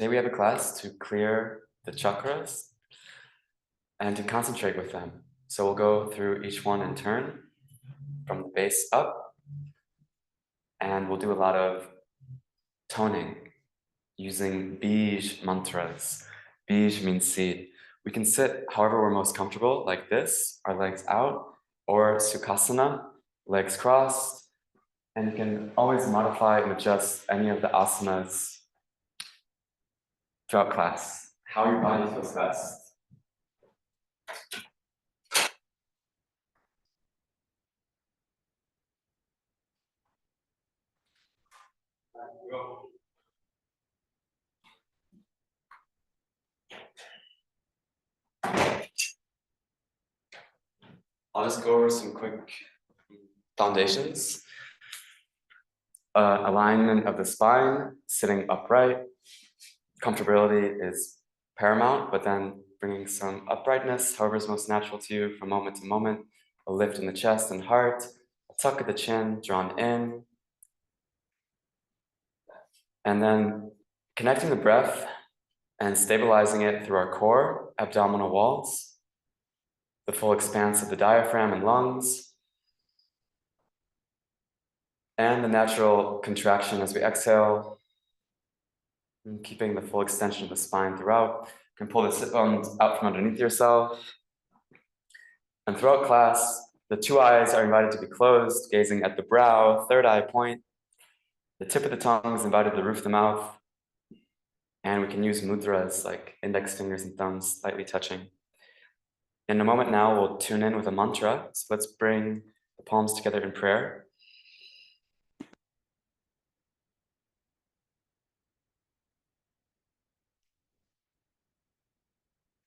Today we have a class to clear the chakras and to concentrate with them. So we'll go through each one in turn from the base up, and we'll do a lot of toning using Bij mantras. Bij means seed. We can sit however we're most comfortable, like this, our legs out, or Sukhasana, legs crossed, and you can always modify and adjust any of the asanas throughout class, how your body feels best. I'll just go over some quick foundations. Alignment of the spine, sitting upright. Comfortability is paramount, but then bringing some uprightness, however is most natural to you from moment to moment. A lift in the chest and heart, a tuck of the chin, drawn in. And then connecting the breath and stabilizing it through our core, abdominal walls, the full expanse of the diaphragm and lungs, and the natural contraction as we exhale, and keeping the full extension of the spine throughout. You can pull the sit bones out from underneath yourself. And throughout class, the two eyes are invited to be closed, gazing at the brow, third eye point. The tip of the tongue is invited to the roof of the mouth. And we can use mudras like index fingers and thumbs slightly touching. In a moment now, we'll tune in with a mantra. So let's bring the palms together in prayer.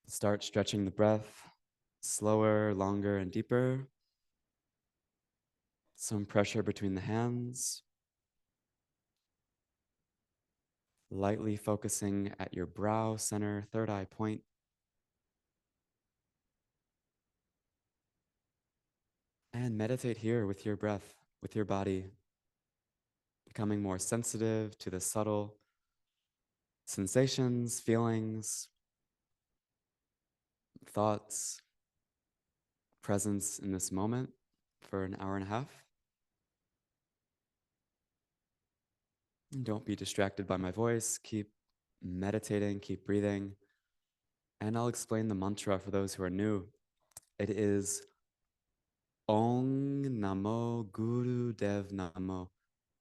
Start stretching the breath, slower, longer, and deeper. Some pressure between the hands. Lightly focusing at your brow center, third eye point. And meditate here with your breath, with your body, becoming more sensitive to the subtle sensations, feelings, thoughts, presence in this moment for an hour and a half. Don't be distracted by my voice. Keep meditating, keep breathing. And I'll explain the mantra for those who are new. It is Ong Namo Guru Dev Namo.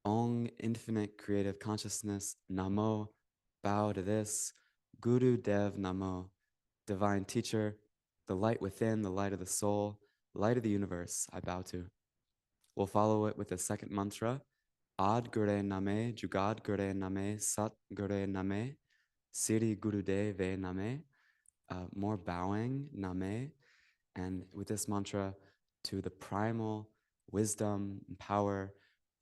Ong, infinite creative consciousness. Namo, bow to this. Guru Dev Namo, divine teacher, the light within, the light of the soul, light of the universe, I bow to. We'll follow it with a second mantra. Ad Gure Name, Jugad Gure Name, Sat Gure Name, Siri Gurudev Name, more bowing, Name, and with this mantra to the primal wisdom and power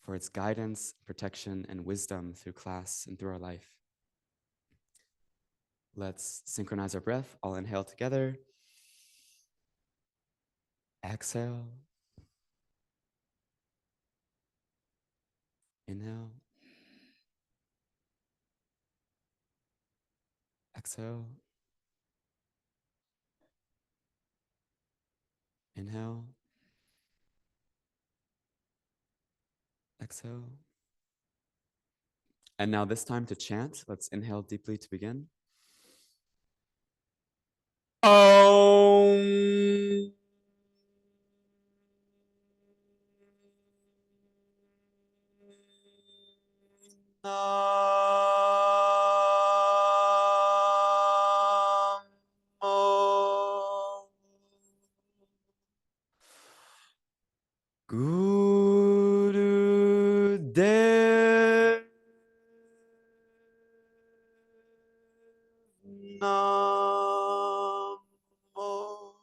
for its guidance, protection, and wisdom through class and through our life. Let's synchronize our breath. I'll inhale together. Exhale. Inhale. Exhale. Inhale. Exhale. And now this time to chant. Let's inhale deeply to begin. Om. Guru Dev Namo. Om.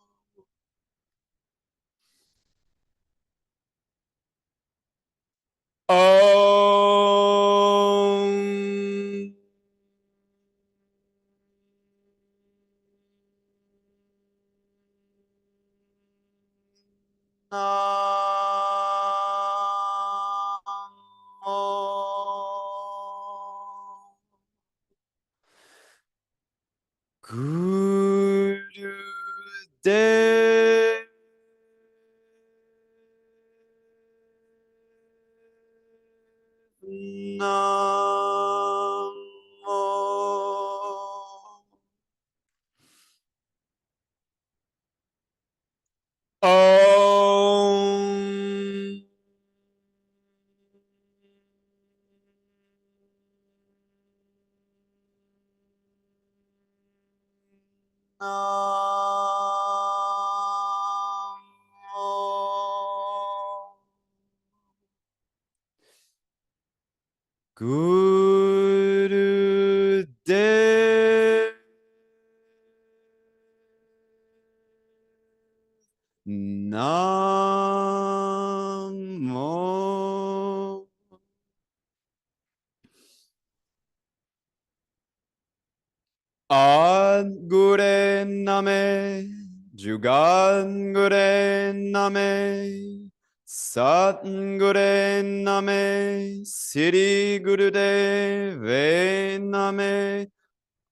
Namo. Dev Namo. Om. Guru Dev Namo. Ad Gure Name, Jugan Gure Name, Sat Gure Name, Siri Gurudeve Name,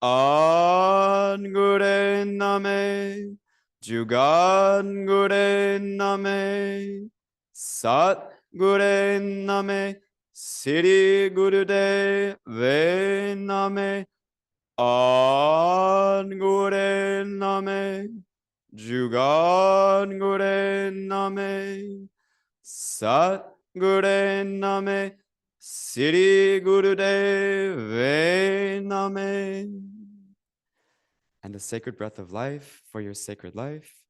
Ad Gure Name, Jugan Gure Name, Sat Gure Name, Siri Gurudeve Name, Angure name, Jugan gure name, Sat gure name, Siri Gurudeve name. And a sacred breath of life for your sacred life,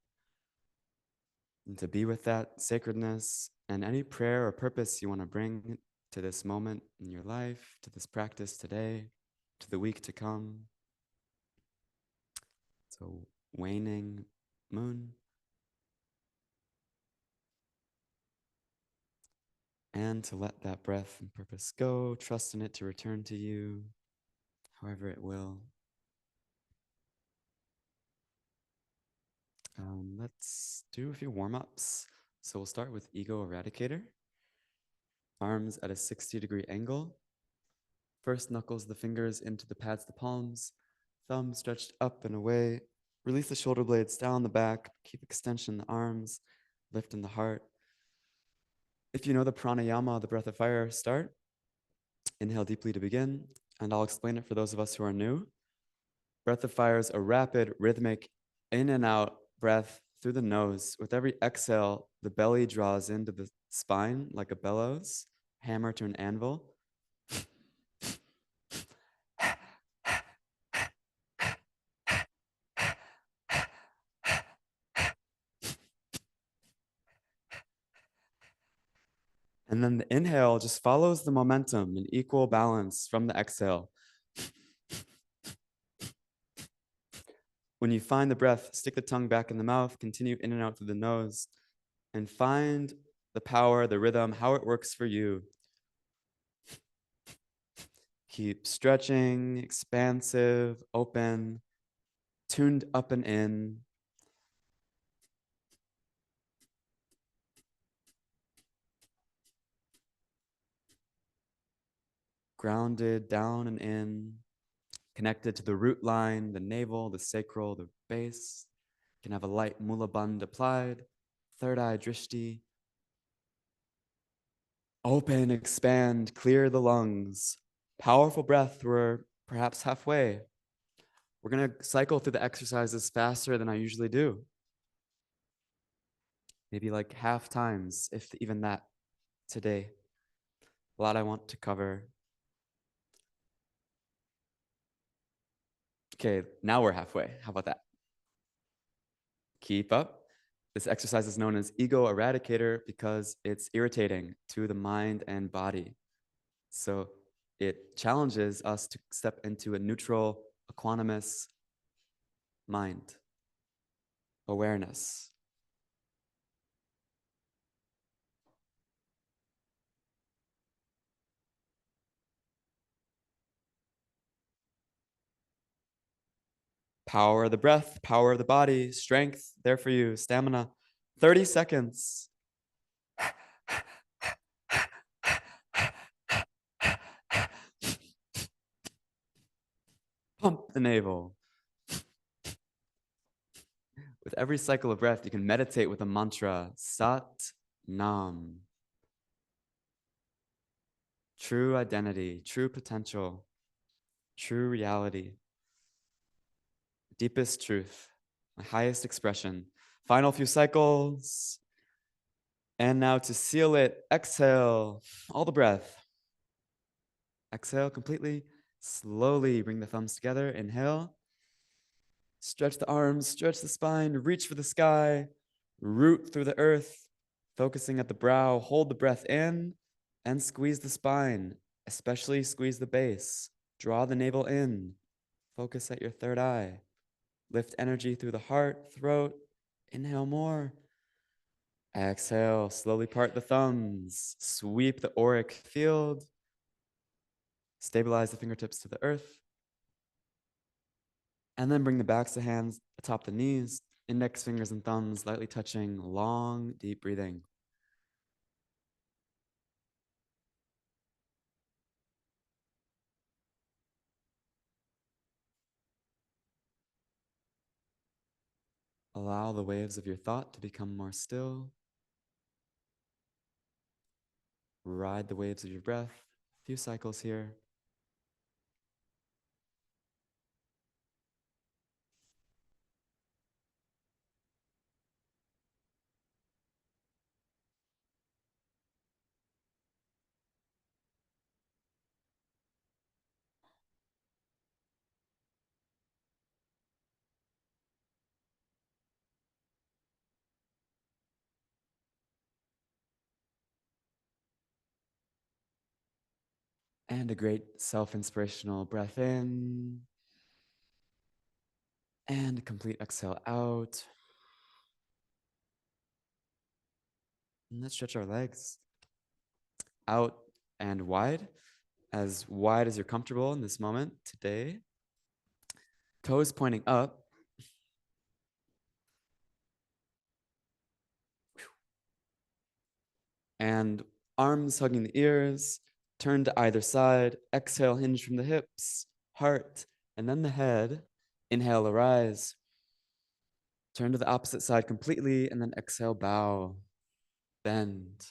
and to be with that sacredness and any prayer or purpose you want to bring to this moment in your life, to this practice today, to the week to come. So waning moon. And to let that breath and purpose go, trust in it to return to you, however it will. Let's do a few warm-ups. So we'll start with Ego Eradicator. Arms at a 60-degree angle. First knuckles the fingers into the pads, the palms. Thumb stretched up and away. Release the shoulder blades down the back. Keep extension in the arms. Lift in the heart. If you know the pranayama, the breath of fire, start. Inhale deeply to begin. And I'll explain it for those of us who are new. Breath of fire is a rapid, rhythmic in and out breath through the nose. With every exhale, the belly draws into the spine like a bellows, hammer to an anvil. And then the inhale just follows the momentum in equal balance from the exhale. When you find the breath, stick the tongue back in the mouth, continue in and out through the nose, and find the power, the rhythm, how it works for you. Keep stretching, expansive, open, tuned up and in. Grounded down and in, connected to the root line, the navel, the sacral, the base. You can have a light mula bandha applied, third eye drishti. Open, expand, clear the lungs. Powerful breath. We're perhaps halfway. We're going to cycle through the exercises faster than I usually do. Maybe like half times, if even that, today. A lot I want to cover. Okay, now we're halfway. How about that? Keep up. This exercise is known as ego eradicator because it's irritating to the mind and body. So it challenges us to step into a neutral, equanimous mind, awareness. Power of the breath, power of the body, strength there for you, stamina. 30 seconds. Pump the navel. with every cycle of breath, you can meditate with a mantra, Sat Nam. True identity, true potential, true reality, deepest truth, my highest expression. Final few cycles. And now to seal it, exhale, all the breath. Exhale completely. Slowly bring the thumbs together. Inhale. Stretch the arms, stretch the spine, reach for the sky, root through the earth, focusing at the brow. Hold the breath in and squeeze the spine, especially squeeze the base. Draw the navel in. Focus at your third eye. Lift energy through the heart, throat. Inhale more. Exhale, slowly part the thumbs. Sweep the auric field. Stabilize the fingertips to the earth. And then bring the backs of the hands atop the knees, index fingers and thumbs lightly touching, long, deep breathing. Allow the waves of your thought to become more still. Ride the waves of your breath. A few cycles here. And a great self-inspirational breath in. And a complete exhale out. And let's stretch our legs out and wide as you're comfortable in this moment today. Toes pointing up. And arms hugging the ears. Turn to either side. Exhale, hinge from the hips, heart, and then the head. Inhale, arise. Turn to the opposite side completely, and then exhale, bow, bend.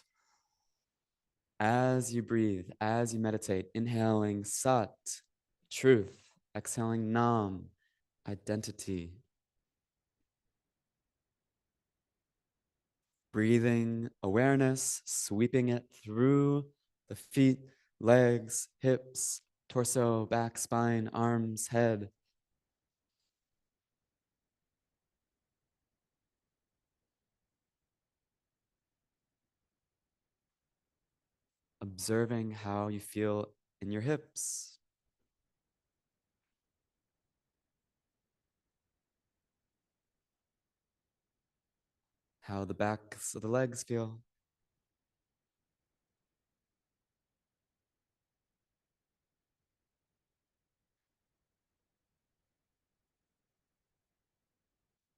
As you breathe, as you meditate, inhaling Sat, truth. Exhaling Nam, identity. Breathing awareness, sweeping it through the feet, legs, hips, torso, back, spine, arms, head. Observing how you feel in your hips. How the backs of the legs feel.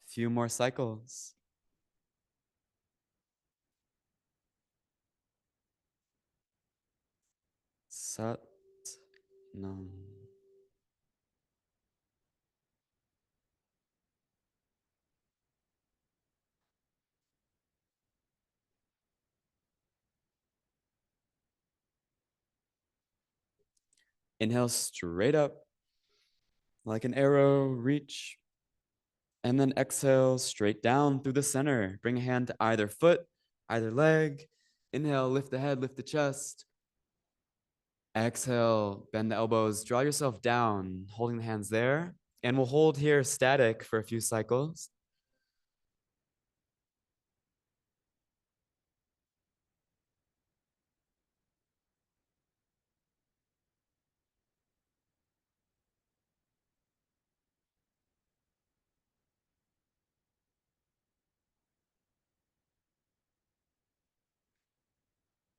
Few more cycles. Sat Nam. Inhale straight up like an arrow, reach. And then exhale straight down through the center. Bring a hand to either foot, either leg. Inhale, lift the head, lift the chest. Exhale, bend the elbows, draw yourself down, holding the hands there. And we'll hold here static for a few cycles.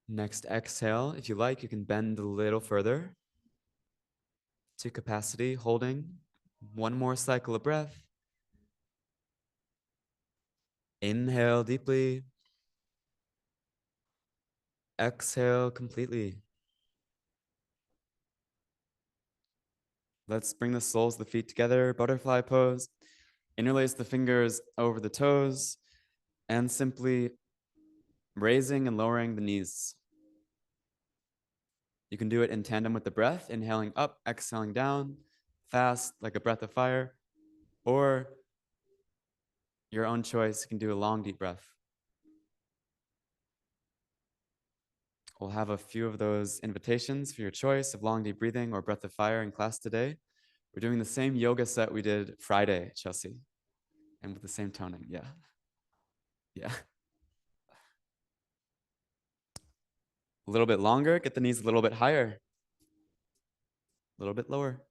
Next exhale, if you like, you can bend a little further to capacity, holding one more cycle of breath. Inhale deeply. Exhale completely. Let's bring the soles of the feet together, butterfly pose. Interlace the fingers over the toes and simply raising and lowering the knees. You can do it in tandem with the breath, inhaling up, exhaling down, fast like a breath of fire, or your own choice. You can do a long, deep breath. We'll have a few of those invitations for your choice of long, deep breathing or breath of fire in class today. We're doing the same yoga set we did Friday, Chelsea, and with the same toning. Yeah. Yeah. A little bit longer, get the knees a little bit higher, a little bit lower.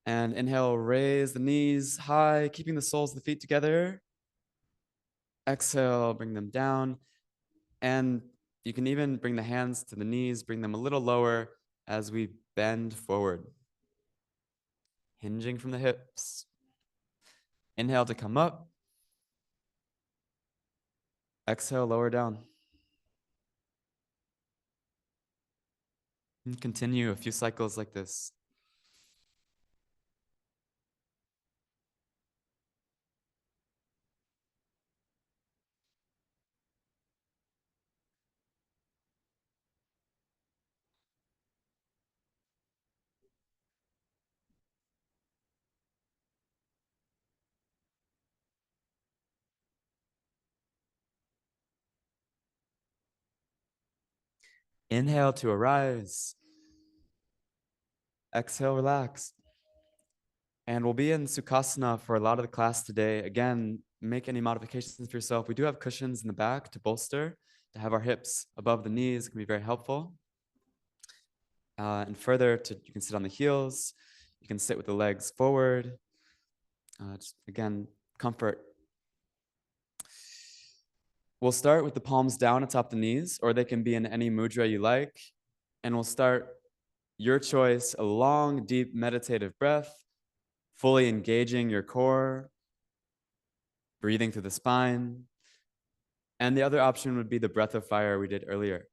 And inhale, raise the knees high, keeping the soles of the feet together. Exhale, bring them down. And you can even bring the hands to the knees, bring them a little lower as we bend forward. Hinging from the hips. Inhale to come up. Exhale, lower down. And continue a few cycles like this. Inhale to arise. Exhale, relax. And we'll be in Sukhasana for a lot of the class today. Again, make any modifications for yourself. We do have cushions in the back to bolster, to have our hips above the knees can be very helpful. And further, you can sit on the heels. You can sit with the legs forward. Just, again, comfort. We'll start with the palms down atop the knees, or they can be in any mudra you like. And we'll start your choice, a long, deep meditative breath, fully engaging your core, breathing through the spine. And the other option would be the breath of fire we did earlier.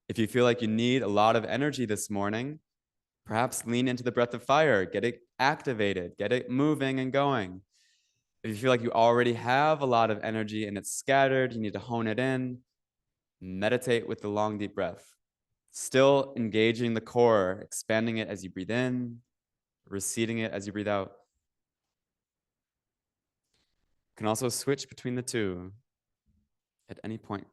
If you feel like you need a lot of energy this morning, perhaps lean into the breath of fire, get it activated, get it moving and going. If you feel like you already have a lot of energy and it's scattered, you need to hone it in, meditate with the long, deep breath. Still engaging the core, expanding it as you breathe in, receding it as you breathe out. You can also switch between the two at any point.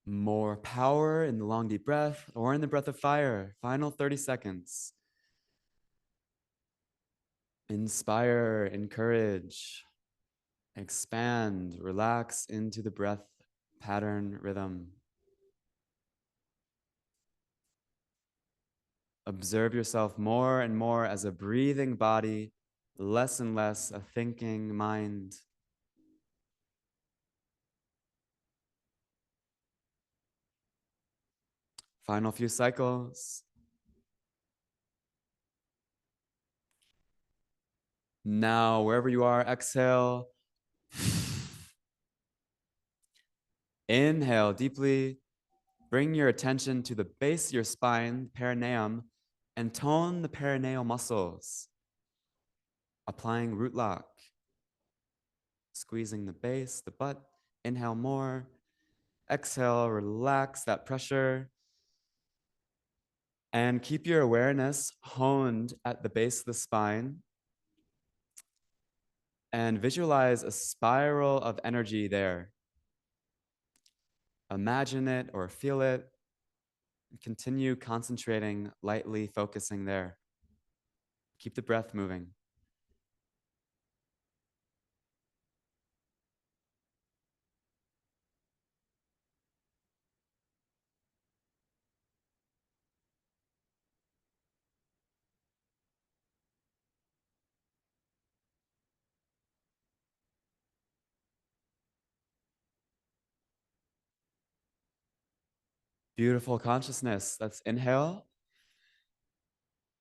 More power in the long, deep breath or in the breath of fire. Final 30 seconds. Inspire, encourage, expand, relax into the breath pattern rhythm. Observe yourself more and more as a breathing body, less and less a thinking mind. Final few cycles. Now, wherever you are, exhale. Inhale deeply. Bring your attention to the base of your spine, perineum, and tone the perineal muscles. Applying root lock. Squeezing the base, the butt, Inhale more. Exhale, relax that pressure. And keep your awareness honed at the base of the spine. And visualize a spiral of energy there. Imagine it or feel it. Continue concentrating, lightly focusing there. Keep the breath moving. Beautiful consciousness. Let's inhale.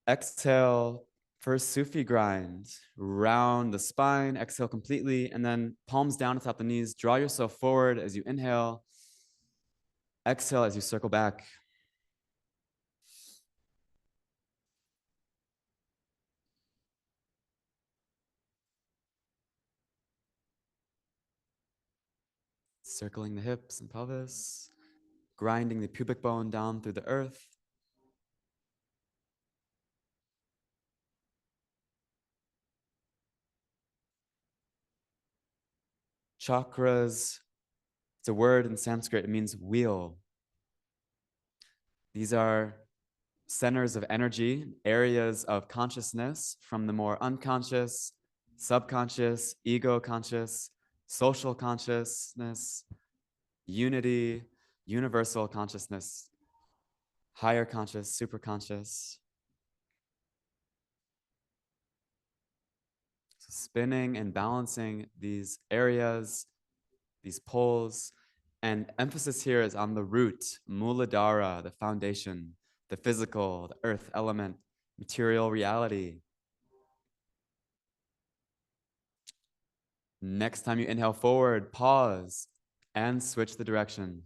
Exhale. First Sufi grind. Round the spine. Exhale completely. And then palms down atop the knees. Draw yourself forward as you inhale. Exhale as you circle back. Circling the hips and pelvis. Grinding the pubic bone down through the earth. Chakras. It's a word in Sanskrit. It means wheel. These are centers of energy, areas of consciousness from the more unconscious, subconscious, ego conscious, social consciousness, unity, universal consciousness, higher conscious, super conscious. So spinning and balancing these areas, these poles, and emphasis here is on the root, Muladhara, the foundation, the physical, the earth element, material reality. Next time you inhale forward, pause and switch the direction.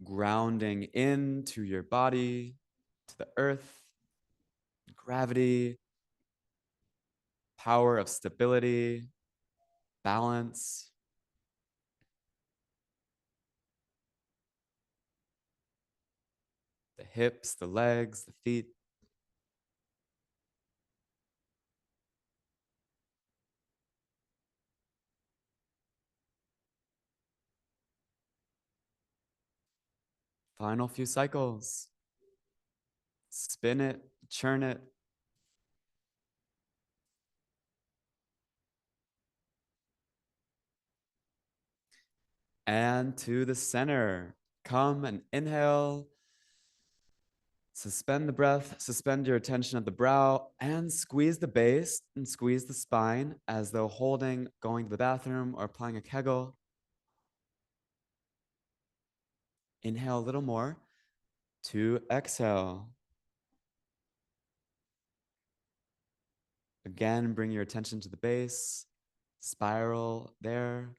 Grounding into your body, to the earth, gravity, power of stability, balance. The hips, the legs, the feet. Final few cycles. Spin it, churn it. And to the center. Come and inhale. Suspend the breath, suspend your attention at the brow, and squeeze the base and squeeze the spine as though holding, going to the bathroom, or applying a Kegel. Inhale a little more. To exhale. Again, bring your attention to the base. Spiral there.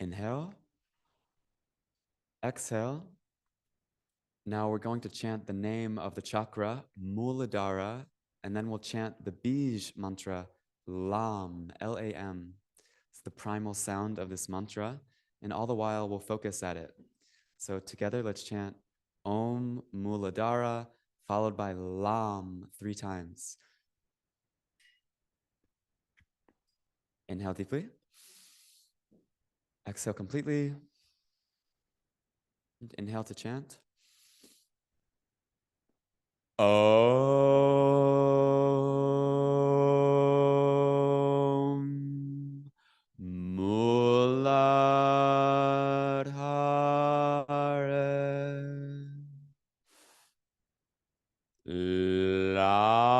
Inhale. Exhale. Now we're going to chant the name of the chakra, Muladhara, and then we'll chant the Bij Mantra, Lam, L-A-M. It's the primal sound of this mantra, and all the while we'll focus at it. So together, let's chant Om Muladhara, followed by Lam 3 times. Inhale deeply. Exhale completely. Inhale to chant. Om Muladhara Lam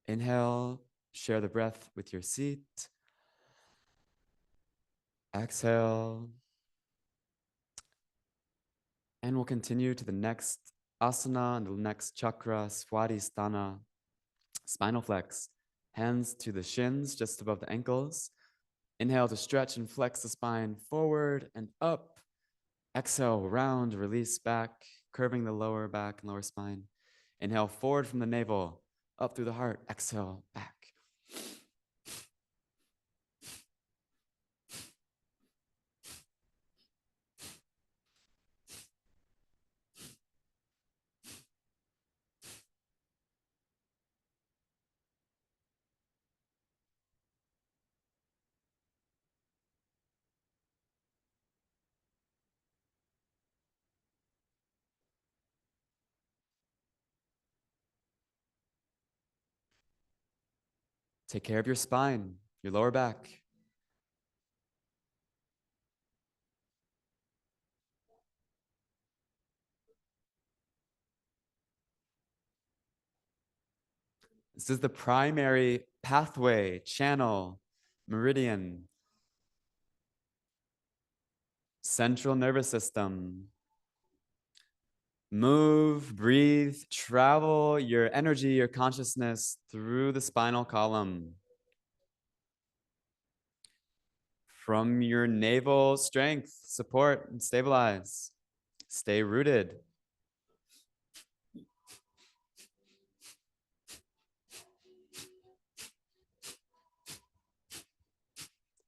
Inhale, share the breath with your seat. Exhale. And we'll continue to the next asana and the next chakra, Swadhisthana, spinal flex. Hands to the shins, just above the ankles. Inhale to stretch and flex the spine forward and up. Exhale, round, release back, curving the lower back and lower spine. Inhale, forward from the navel, up through the heart. Exhale, back. Take care of your spine, your lower back. This is the primary pathway, channel, meridian, central nervous system. Move, breathe, travel your energy, your consciousness through the spinal column. From your navel, strength, support, and stabilize. Stay rooted.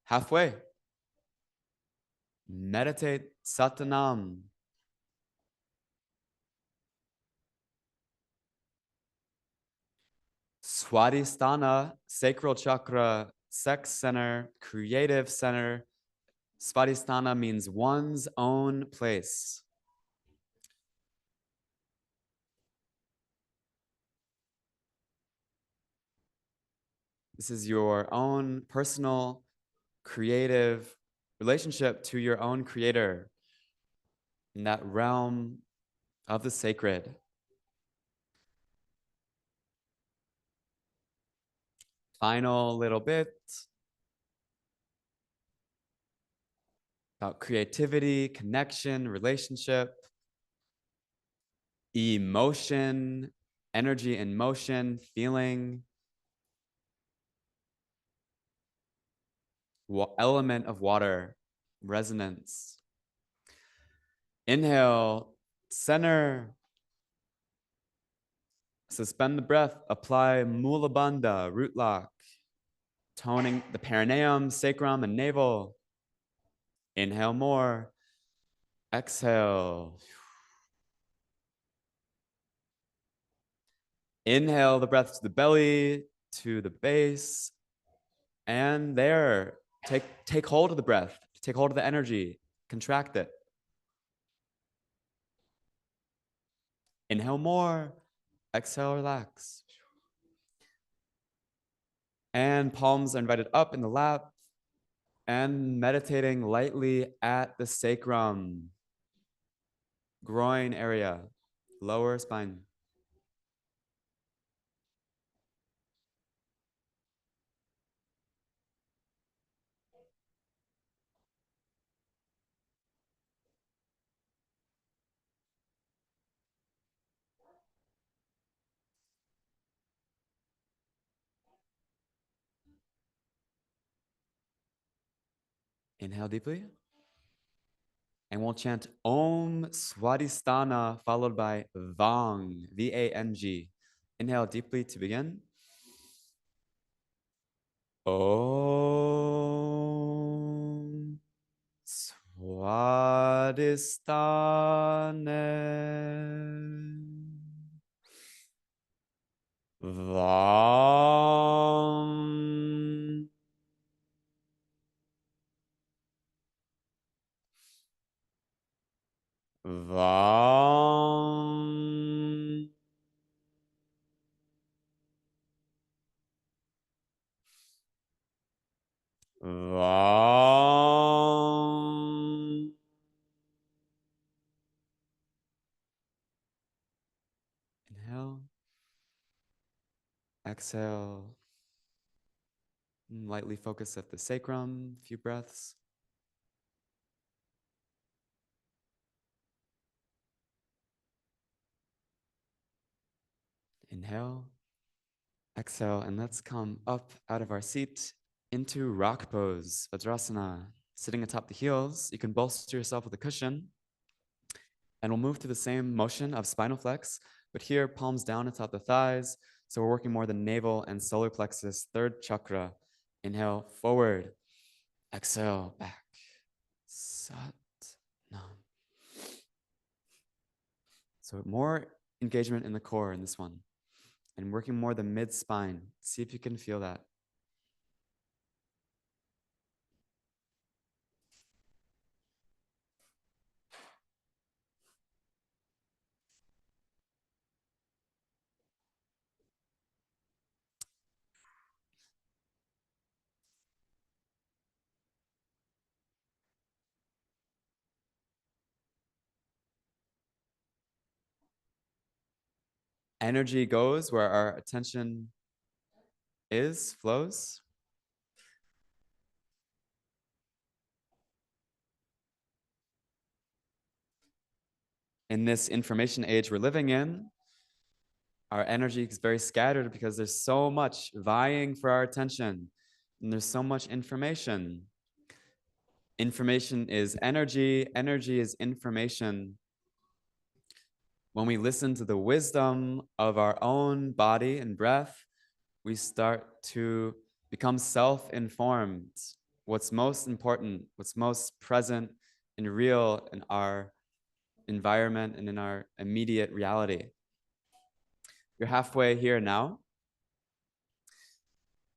Halfway. Meditate Satanam. Swadhisthana, sacral chakra, sex center, creative center. Swadhisthana means one's own place. This is your own personal, creative relationship to your own creator in that realm of the sacred. Final little bit about creativity, connection, relationship, emotion, energy in motion, feeling, element of water, resonance. Inhale, center. Suspend the breath, apply Mula Bandha, root lock, toning the perineum, sacrum, and navel. Inhale more. Exhale. Inhale the breath to the belly, to the base, and there. Take hold of the breath, take hold of the energy, contract it. Inhale more. Exhale, relax. And palms are invited up in the lap and meditating lightly at the sacrum, groin area, lower spine. Inhale deeply. And we'll chant Om Swadhisthana followed by Vang, V-A-N-G. Inhale deeply to begin. Om Swadhisthana Vam Vam Vam. Inhale. Exhale. Lightly focus at the sacrum, a few breaths. Inhale. Exhale, and let's come up out of our seat into rock pose, Vajrasana. Sitting atop the heels, you can bolster yourself with a cushion. And we'll move to the same motion of spinal flex, but here palms down atop the thighs. So we're working more the navel and solar plexus, third chakra. Inhale, forward. Exhale, back. Sat, nam. So more engagement in the core in this one. And working more the mid-spine. See if you can feel that. Energy goes where our attention is, flows. In this information age we're living in, our energy is very scattered because there's so much vying for our attention and there's so much information. Information is energy, energy is information. When we listen to the wisdom of our own body and breath, we start to become self-informed. What's most important, what's most present and real in our environment and in our immediate reality. You're halfway here now.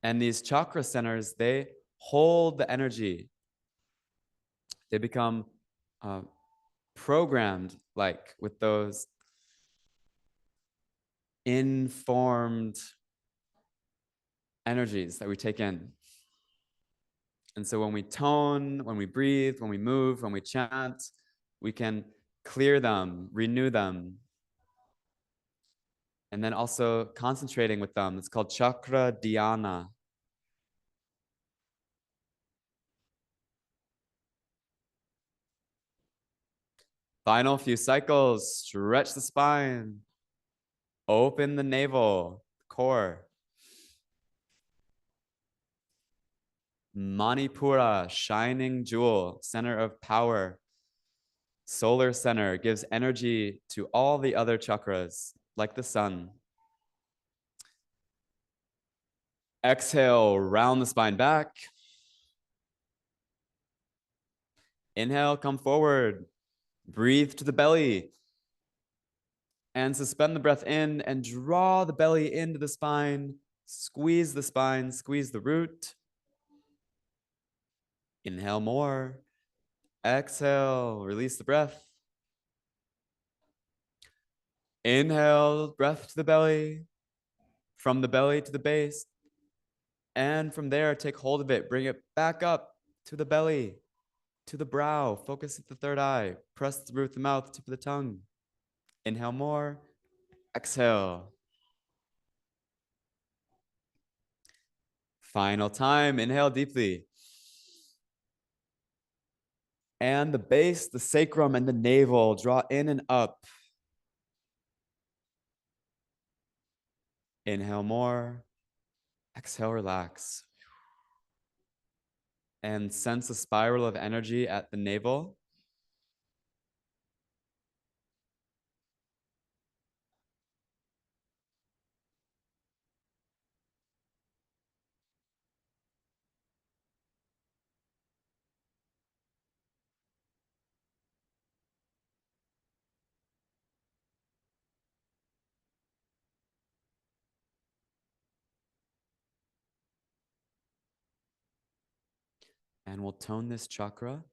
And these chakra centers, they hold the energy. They become programmed, like with those informed energies that we take in. And so when we tone, when we breathe, when we move, when we chant, we can clear them, renew them. And then also concentrating with them. It's called chakra dhyana. Final few cycles, stretch the spine, open the navel, core. Manipura, shining jewel, center of power. Solar center gives energy to all the other chakras, like the sun. Exhale, round the spine back. Inhale, come forward. Breathe to the belly. And suspend the breath in and draw the belly into the spine. Squeeze the spine, squeeze the root. Inhale more. Exhale, release the breath. Inhale, breath to the belly. From the belly to the base. And from there, take hold of it. Bring it back up to the belly, to the brow. Focus at the third eye. Press the roof of the mouth, tip of the tongue. Inhale more. Exhale. Final time. Inhale deeply. And the base, the sacrum, and the navel draw in and up. Inhale more. Exhale, relax. And sense a spiral of energy at the navel. And we'll tone this chakra,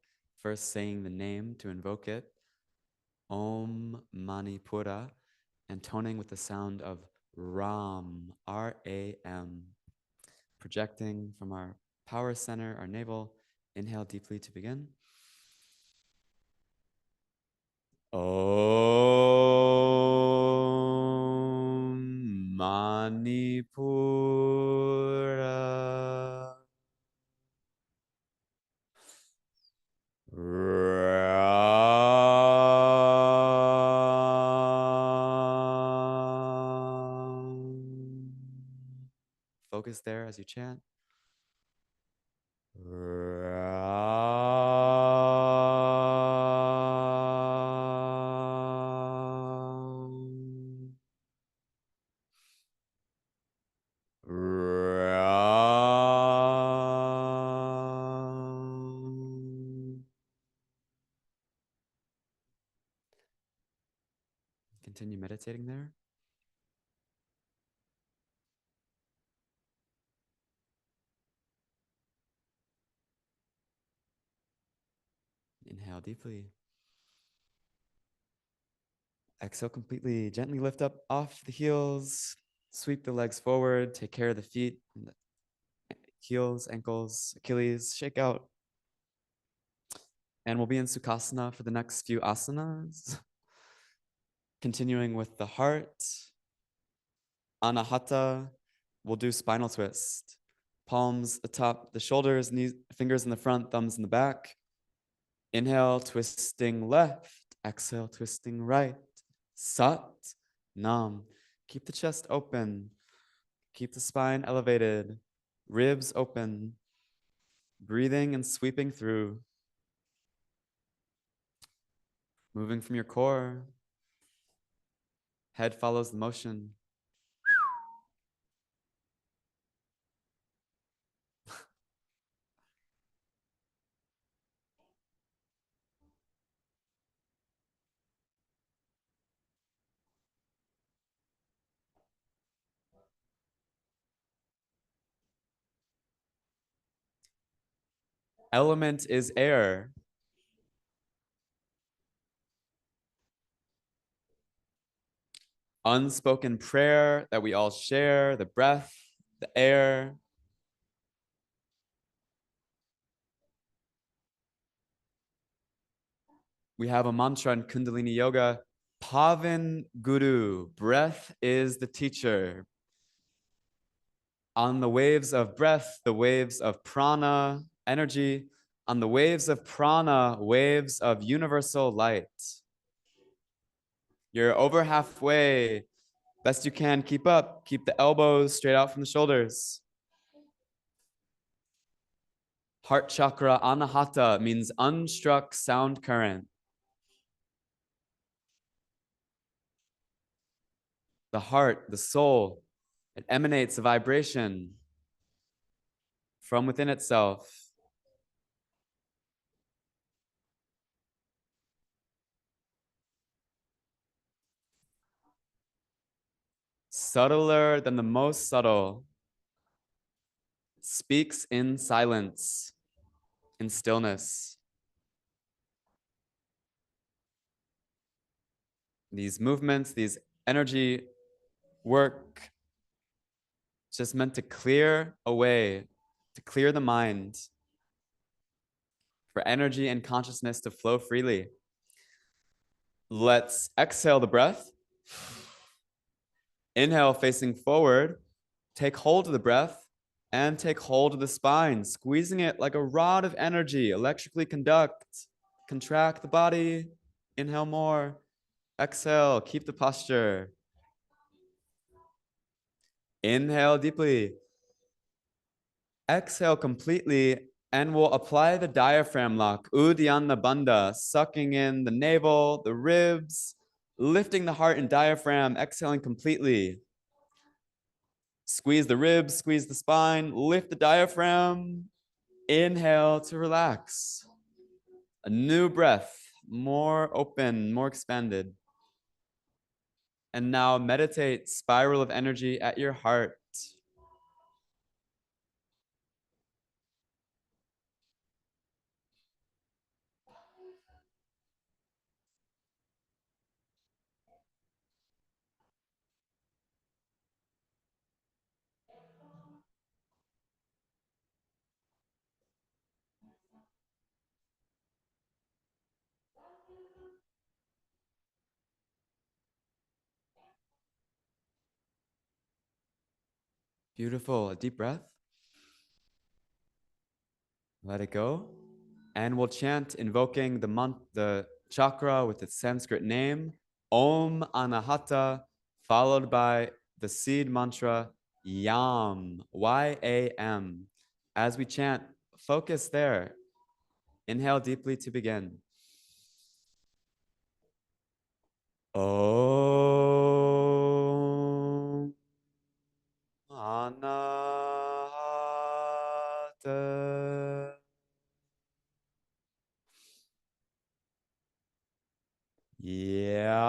first saying the name to invoke it. Om Manipura, and toning with the sound of Ram, R-A-M, projecting from our power center, our navel. Inhale deeply to begin. Om Manipura. Focus there as you chant. Continue meditating there. Inhale deeply. Exhale completely. Gently lift up off the heels. Sweep the legs forward. Take care of the feet, and the heels, ankles, Achilles. Shake out. And we'll be in Sukhasana for the next few asanas. Continuing with the heart. Anahata. We'll do spinal twist. Palms atop the shoulders, knees, fingers in the front, thumbs in the back. Inhale, twisting left. Exhale, twisting right. Sat, Nam. Keep the chest open. Keep the spine elevated. Ribs open. Breathing and sweeping through. Moving from your core. Head follows the motion. Element is air. Unspoken prayer that we all share, the breath, the air. We have a mantra in Kundalini Yoga, Pavan Guru, breath is the teacher. On the waves of breath, the waves of prana, energy, on the waves of prana, waves of universal light. You're over halfway. Best you can, keep up. Keep the elbows straight out from the shoulders. Heart chakra anahata means unstruck sound current. The heart, the soul, it emanates a vibration from within itself. Subtler than the most subtle. Speaks in silence, in stillness. These movements, these energy work, just meant to clear away, to clear the mind, for energy and consciousness to flow freely. Let's exhale the breath. Inhale, facing forward. Take hold of the breath and take hold of the spine, squeezing it like a rod of energy, electrically conduct. Contract the body. Inhale more. Exhale, keep the posture. Inhale deeply. Exhale completely, and we'll apply the diaphragm lock, Uddiyana Bandha, sucking in the navel, the ribs, lifting the heart and diaphragm, exhaling completely. Squeeze the ribs, squeeze the spine, lift the diaphragm. Inhale to relax. A new breath, more open, more expanded. And now meditate, spiral of energy at your heart. Beautiful. A deep breath. Let it go. And we'll chant invoking the chakra with its Sanskrit name, Om Anahata, followed by the seed mantra, Yam, Y-A-M. As we chant, focus there. Inhale deeply to begin. Om Anahata. Yeah.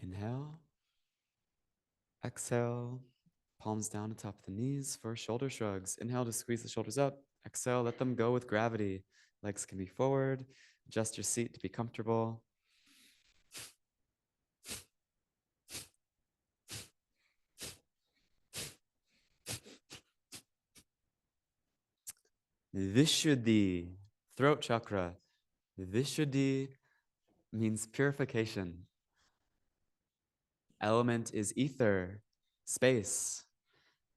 Inhale, exhale, palms down atop the knees for shoulder shrugs. Inhale to squeeze the shoulders up. Exhale, let them go with gravity. Legs can be forward. Adjust your seat to be comfortable. Vishuddhi, throat chakra. Vishuddhi means purification. Element is ether, space.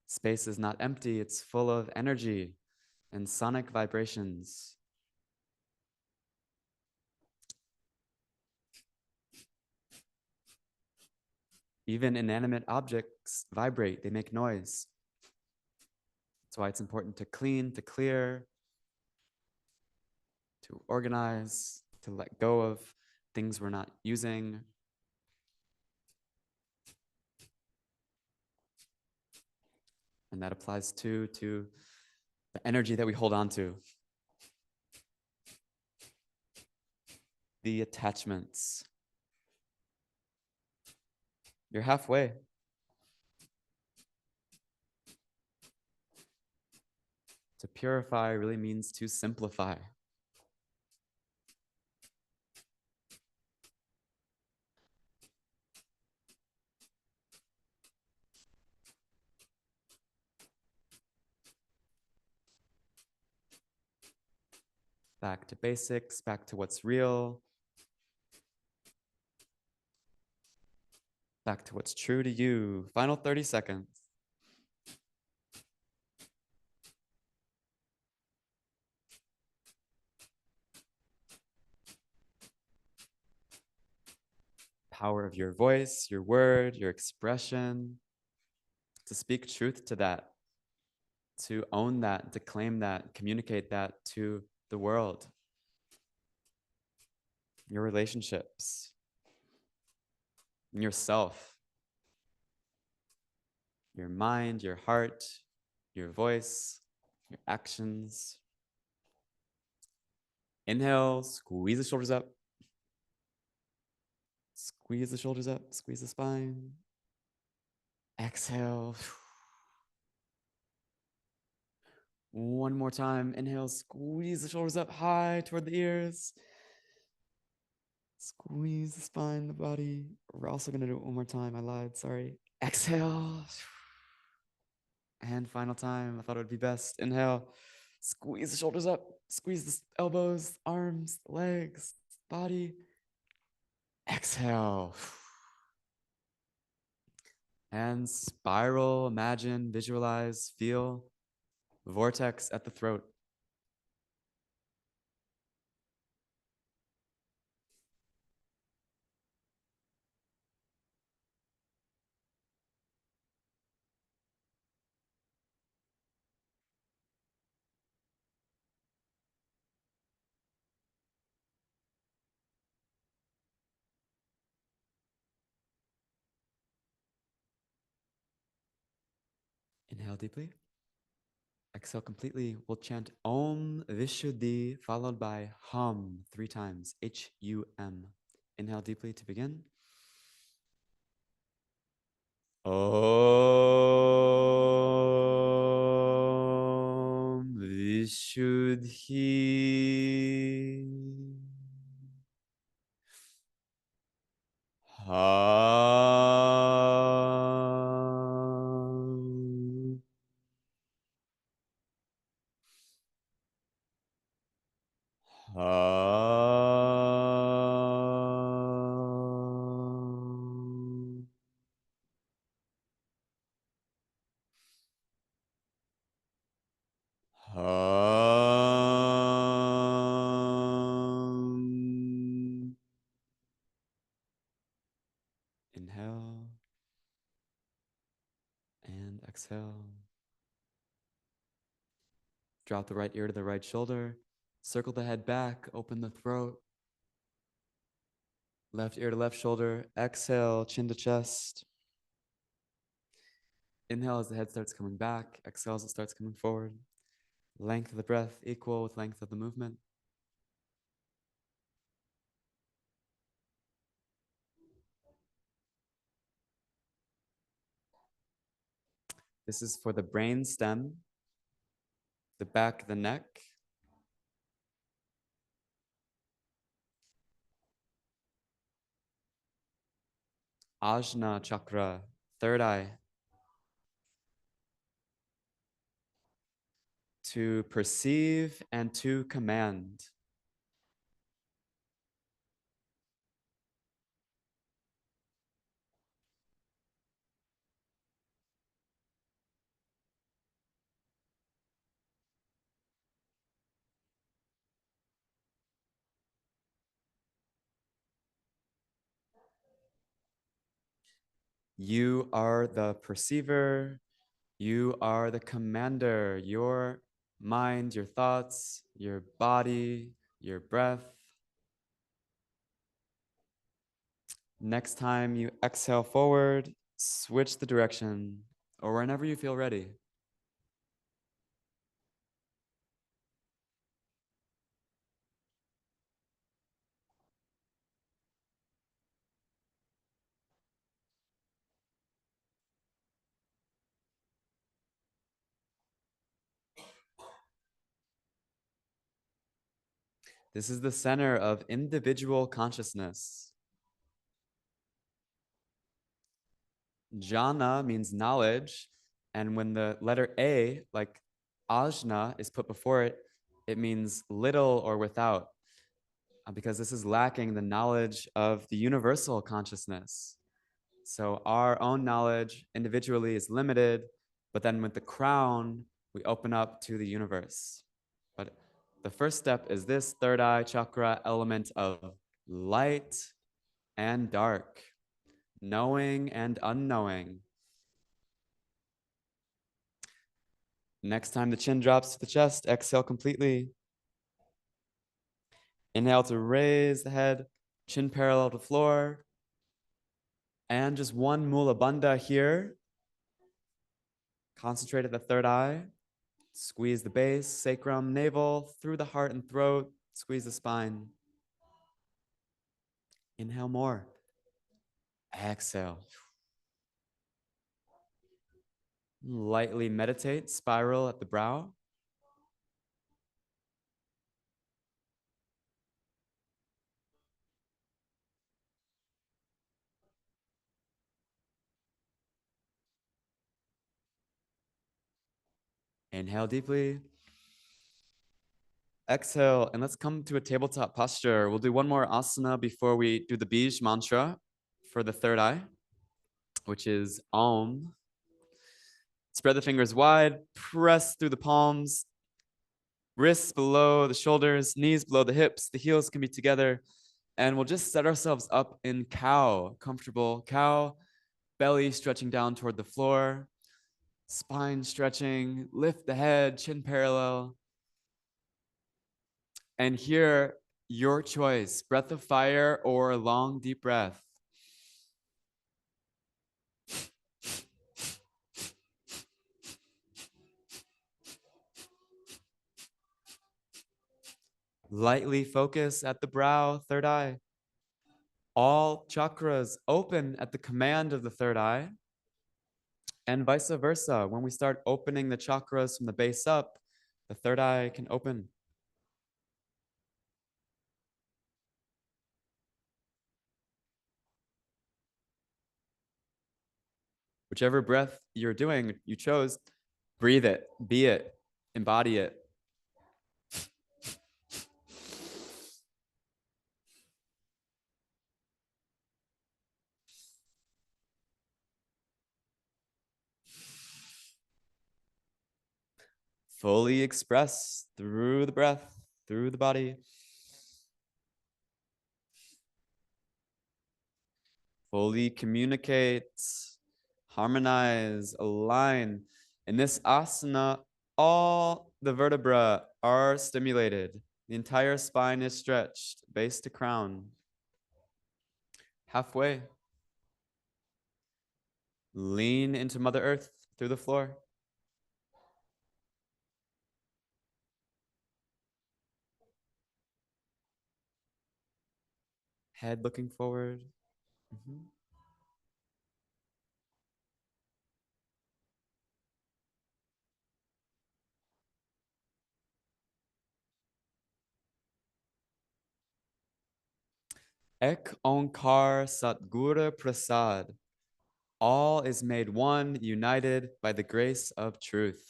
Space is not empty, it's full of energy and sonic vibrations. Even inanimate objects vibrate, they make noise. That's why it's important to clean, to clear, to organize, to let go of things we're not using. And that applies too to the energy that we hold on to. The attachments. You're halfway. To purify really means to simplify. Back to basics, back to what's real, back to what's true to you. Final 30 seconds. Power of your voice, your word, your expression, to speak truth to that, to own that, to claim that, communicate that to the world, your relationships, yourself, your mind, your heart, your voice, your actions. Inhale, squeeze the shoulders up. Squeeze the shoulders up, squeeze the spine. Exhale. One more time. Inhale, squeeze the shoulders up high toward the ears. Squeeze the spine, the body. We're also going to do it one more time. I lied. Sorry. Exhale. And final time. I thought it would be best. Inhale. Squeeze the shoulders up. Squeeze the elbows, arms, legs, body. Exhale. And spiral, imagine, visualize, feel vortex at the throat. Inhale deeply. Exhale completely. We'll chant Om Vishuddhi followed by Hum 3 times. H-U-M. Inhale deeply to begin. Om Vishuddhi Hum Hum. Hum. Inhale and exhale. Drop the right ear to the right shoulder. Circle the head back, open the throat. Left ear to left shoulder. Exhale, chin to chest. Inhale as the head starts coming back. Exhale as it starts coming forward. Length of the breath equal with length of the movement. This is for the brain stem, the back of the neck, Ajna chakra, third eye, to perceive and to command. You are the perceiver. You are the commander. Your mind, your thoughts, your body, your breath. Next time you exhale forward, switch the direction or whenever you feel ready. This is the center of individual consciousness. Jhana means knowledge. And when the letter A, like ajna, is put before it, it means little or without, because this is lacking the knowledge of the universal consciousness. So our own knowledge individually is limited, but then with the crown, we open up to the universe. But the first step is this third eye chakra element of light and dark, knowing and unknowing. Next time the chin drops to the chest, exhale completely. Inhale to raise the head, chin parallel to floor. And just one mula bandha here. Concentrate at the third eye. Squeeze the base, sacrum, navel, through the heart and throat. Squeeze the spine. Inhale more. Exhale. Lightly meditate, spiral at the brow. Inhale deeply. Exhale, and let's come to a tabletop posture. We'll do one more asana before we do the Bij Mantra for the third eye, which is Om. Spread the fingers wide, press through the palms, wrists below the shoulders, knees below the hips, the heels can be together, and we'll just set ourselves up in cow, comfortable cow, belly stretching down toward the floor, spine stretching, lift the head, chin parallel. And here, your choice, breath of fire or a long, deep breath. Lightly focus at the brow, third eye. All chakras open at the command of the third eye, and vice versa. When we start opening the chakras from the base up, the third eye can open. Whichever breath you're doing, you chose, breathe it, be it, embody it. Fully express through the breath, through the body. Fully communicate, harmonize, align. In this asana, all the vertebrae are stimulated. The entire spine is stretched, base to crown. Halfway. Lean into Mother Earth through the floor. Head looking forward. Mm-hmm. Ek Onkar Satguru Prasad. All is made one, united by the grace of truth.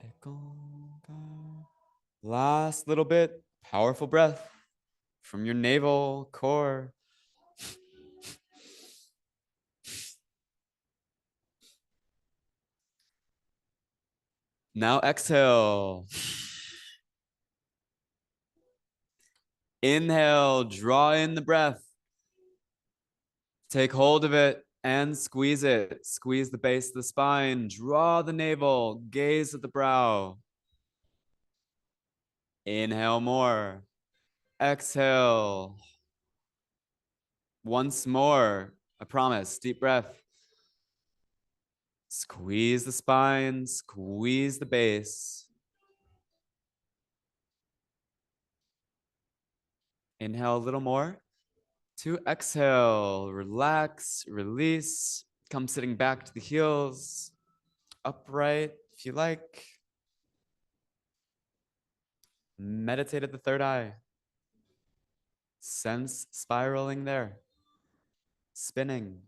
Ek Onkar. Last little bit, powerful breath from your navel core. Now exhale. Inhale, draw in the breath. Take hold of it and squeeze it. Squeeze the base of the spine, draw the navel, gaze at the brow. Inhale more. Exhale. Once more, I promise, deep breath. Squeeze the spine, squeeze the base. Inhale a little more. To exhale, relax, release. Come sitting back to the heels, upright if you like. Meditate at the third eye. Sense spiraling there, spinning.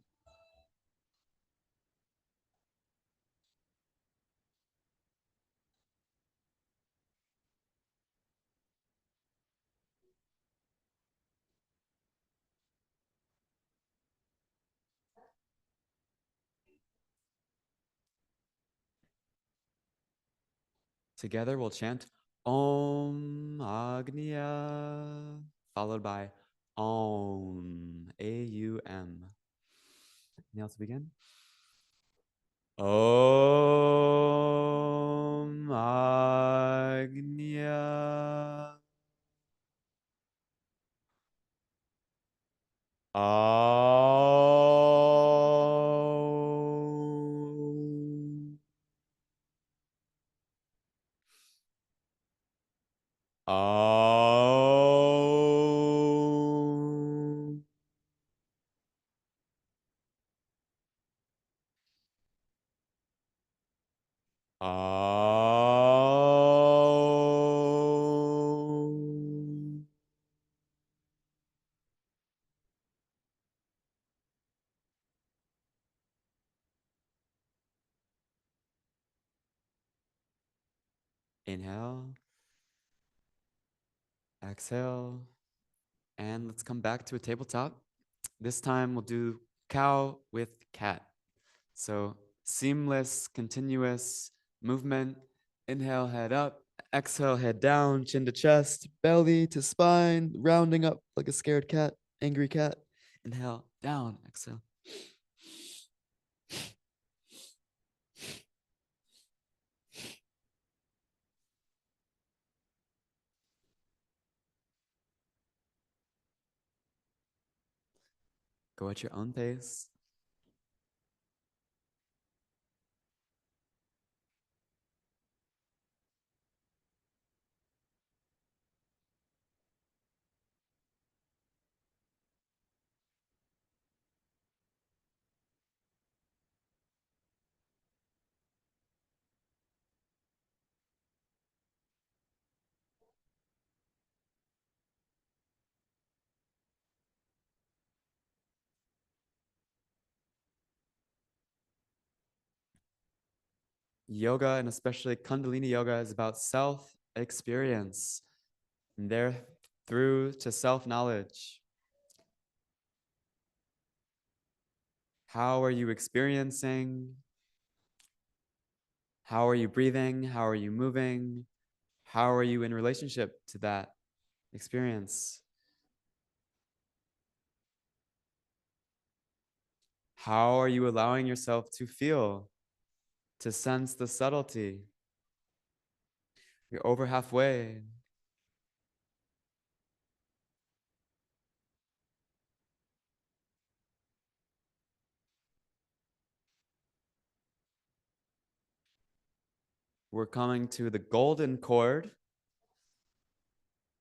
Together we'll chant Om Agnya, followed by Om, A-U-M. Now to begin. Om Agnya. Om. Om. Om. Inhale, exhale, and let's come back to a tabletop. This time we'll do cow with cat. So seamless, continuous movement. Inhale, head up. Exhale, head down, chin to chest, belly to spine, rounding up like a scared cat, angry cat. Inhale, down, exhale. Go at your own pace. Yoga, and especially Kundalini yoga, is about self-experience, and there through to self-knowledge. How are you experiencing? How are you breathing? How are you moving? How are you in relationship to that experience? How are you allowing yourself to feel, to sense the subtlety? You're over halfway. We're coming to the golden cord.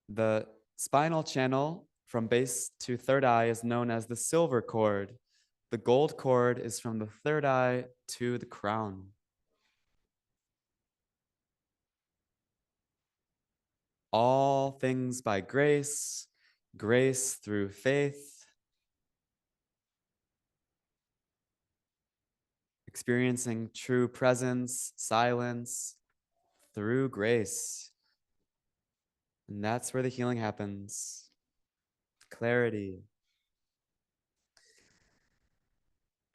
The spinal channel from base to third eye is known as the silver cord. The gold cord is from the third eye to the crown. All things by grace, grace through faith, experiencing true presence, silence through grace. And that's where the healing happens. Clarity.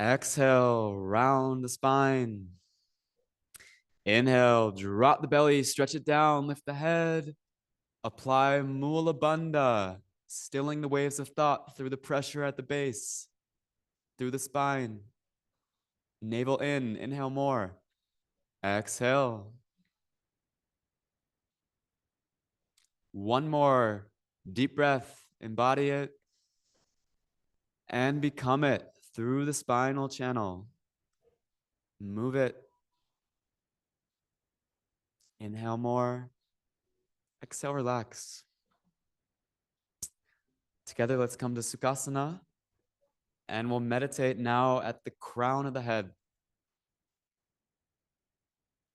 Exhale, round the spine. Inhale, drop the belly, stretch it down, lift the head. Apply Mula Bandha, stilling the waves of thought through the pressure at the base, through the spine. Navel in, inhale more. Exhale. One more deep breath, embody it, and become it through the spinal channel. Move it. Inhale more. Exhale, relax. Together, let's come to Sukhasana, and we'll meditate now at the crown of the head,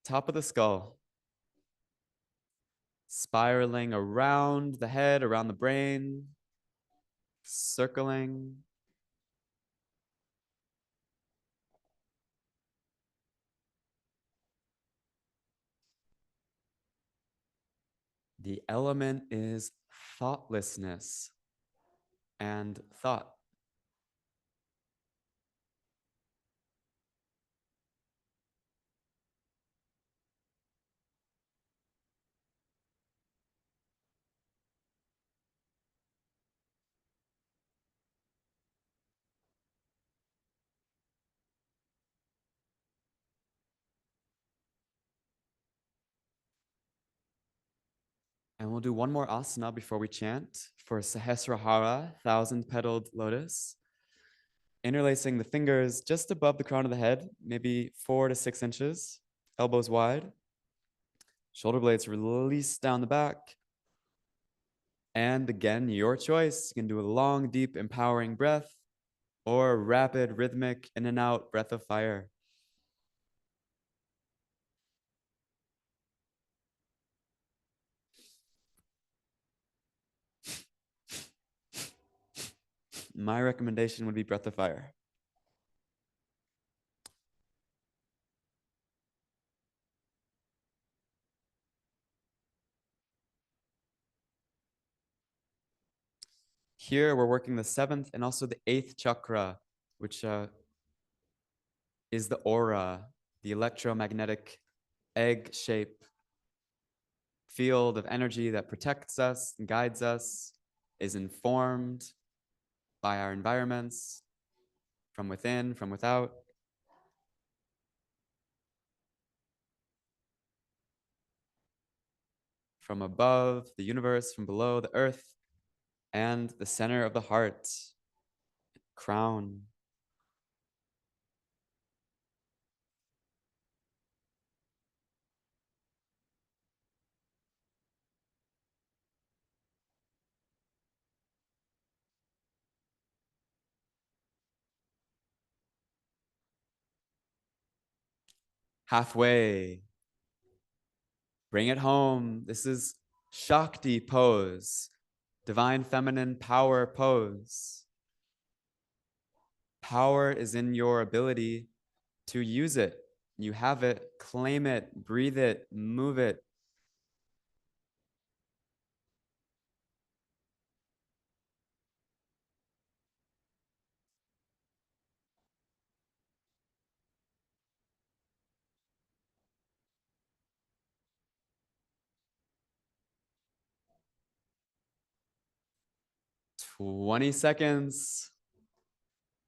top of the skull, spiraling around the head, around the brain, circling. The element is thoughtlessness and thought. And we'll do one more asana before we chant for Sahasrahara, thousand-petaled lotus. Interlacing the fingers just above the crown of the head, maybe 4 to 6 inches, elbows wide. Shoulder blades release down the back. And again, your choice. You can do a long, deep, empowering breath or a rapid, rhythmic, in and out breath of fire. My recommendation would be breath of fire. Here, we're working the 7th and also the 8th chakra, which is the aura, the electromagnetic egg shape field of energy that protects us and guides us, is informed by our environments, from within, from without. From above, the universe, from below, the earth, and the center of the heart. crown. Halfway. Bring it home. This is Shakti pose, divine feminine power pose. Power is in your ability to use it. You have it, claim it, breathe it, move it. Twenty seconds.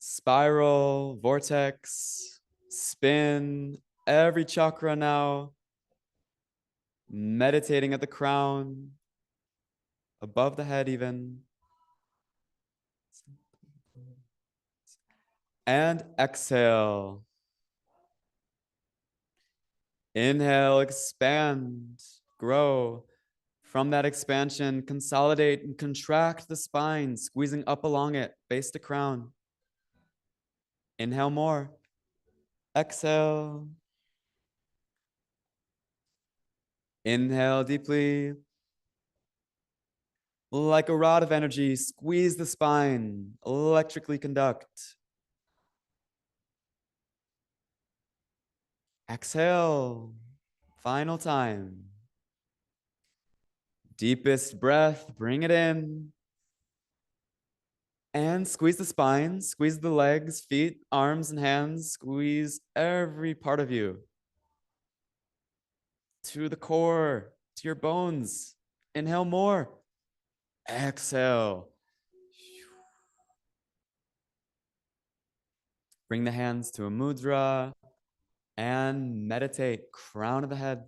Spiral, vortex, spin, every chakra now. Meditating at the crown, above the head even. And exhale. Inhale, expand, grow. From that expansion, consolidate and contract the spine, squeezing up along it, base to crown. Inhale more. Exhale. Inhale deeply. Like a rod of energy, squeeze the spine, electrically conduct. Exhale. Final time. Deepest breath, bring it in. And squeeze the spine, squeeze the legs, feet, arms, and hands. Squeeze every part of you to the core, to your bones. Inhale more. Exhale. Bring the hands to a mudra and meditate. Crown of the head.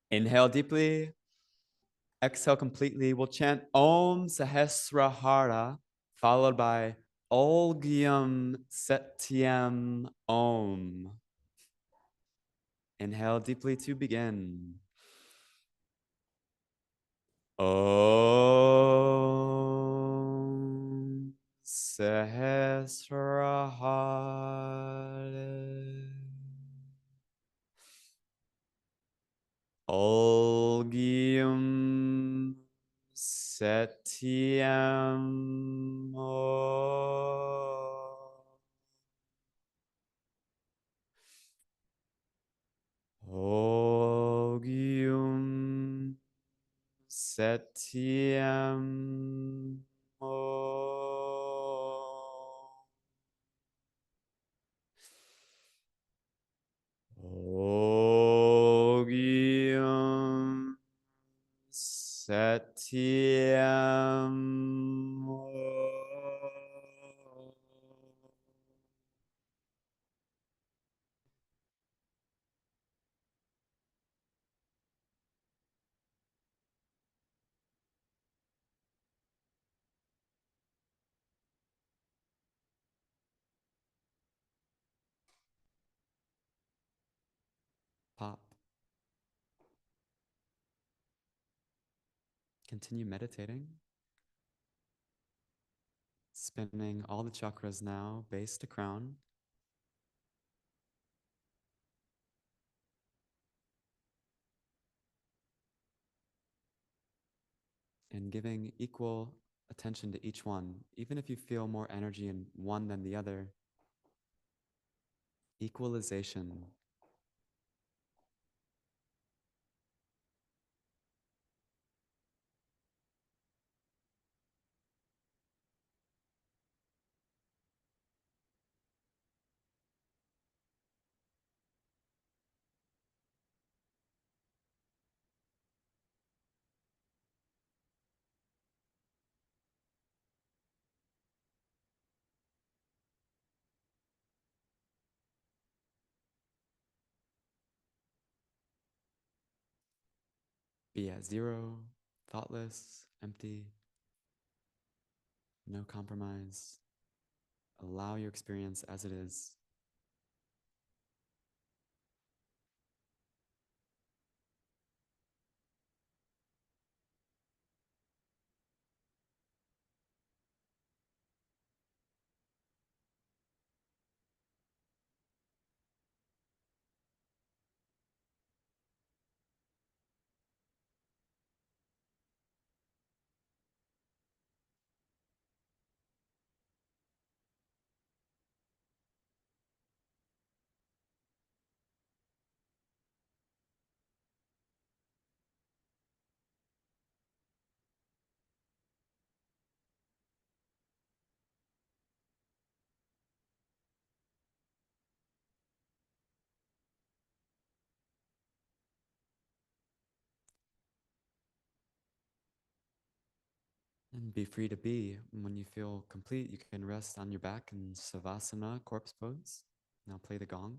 Inhale deeply. Exhale completely. We'll chant Om Sahasrahara, followed by Olgyam Satyam Om. Inhale deeply to begin. Om Sahasrahara. Olgyam Satyam Om Satyam Om Satyam Pop. Continue meditating. Spinning all the chakras now, base to crown. And giving equal attention to each one, even if you feel more energy in one than the other. Equalization. Be at zero, thoughtless, empty, no compromise. Allow your experience as it is. And be free to be. When you feel complete, you can rest on your back in Savasana, corpse pose. Now play the gong.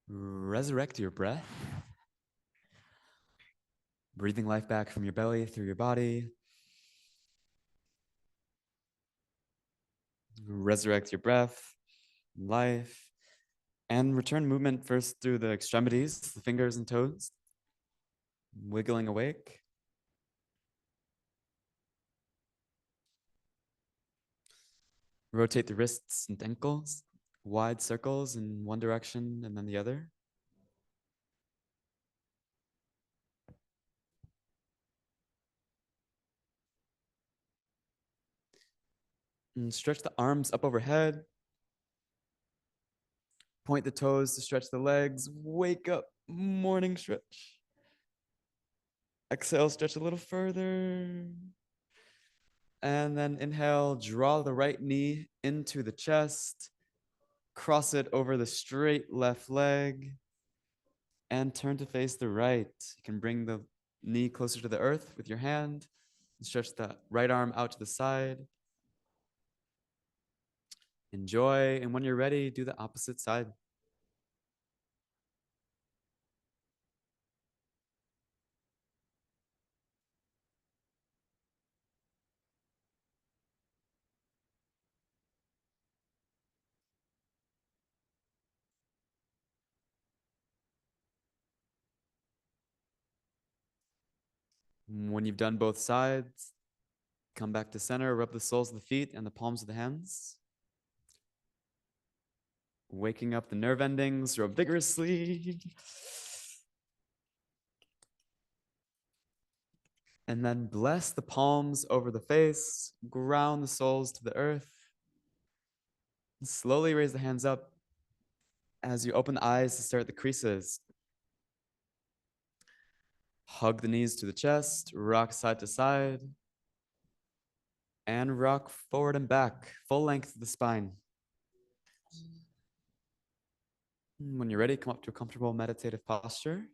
Resurrect your breath. Breathing life back from your belly through your body. Resurrect your breath, life, and return movement first through the extremities, the fingers and toes, wiggling awake. Rotate the wrists and ankles, wide circles in one direction and then the other. And stretch the arms up overhead. Point the toes to stretch the legs. Wake up, morning stretch. Exhale, stretch a little further. And then inhale, draw the right knee into the chest. Cross it over the straight left leg. And turn to face the right. You can bring the knee closer to the earth with your hand. Stretch the right arm out to the side. Enjoy. And when you're ready, do the opposite side. When you've done both sides, come back to center, rub the soles of the feet and the palms of the hands. Waking up the nerve endings, rub vigorously. And then bless the palms over the face, ground the soles to the earth. Slowly raise the hands up as you open the eyes to start the creases. Hug the knees to the chest, rock side to side, and rock forward and back, full length of the spine. When you're ready, come up to a comfortable meditative posture.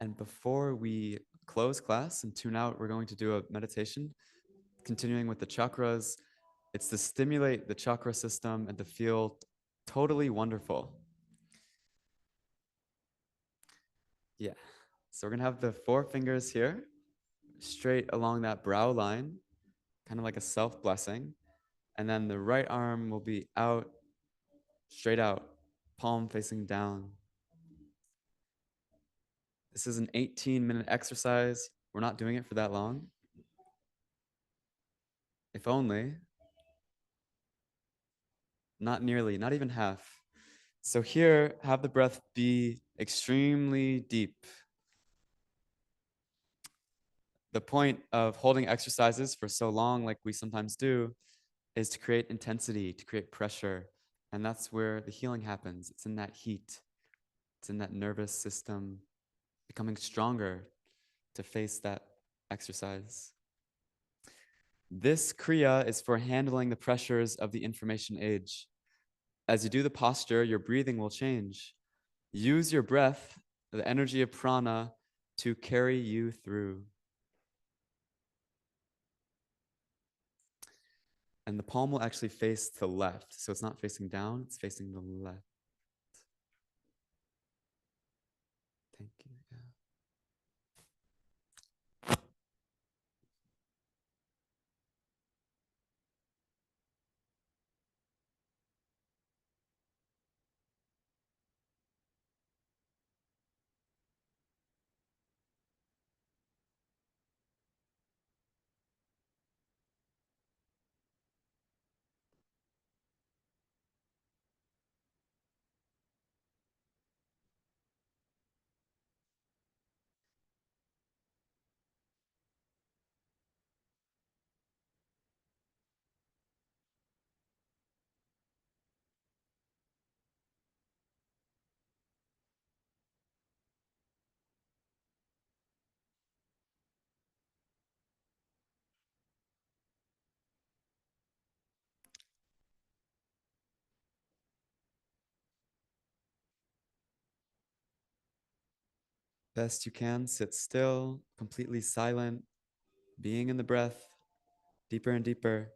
And before we close class and tune out, we're going to do a meditation, continuing with the chakras. It's to stimulate the chakra system and to feel totally wonderful. Yeah. So we're going to have the 4 fingers here, straight along that brow line, kind of like a self-blessing. And then the right arm will be out, straight out, palm facing down. This is an 18-minute exercise. We're not doing it for that long. If only. Not nearly, not even half. So here, have the breath be extremely deep. The point of holding exercises for so long, like we sometimes do, is to create intensity, to create pressure. And that's where the healing happens. It's in that heat. It's in that nervous system becoming stronger to face that exercise. This Kriya is for handling the pressures of the information age. As you do the posture, your breathing will change. Use your breath, the energy of prana, to carry you through. And the palm will actually face to the left. So it's not facing down, it's facing the left. Thank you. Yeah. Best you can, sit still, completely silent, being in the breath, deeper and deeper.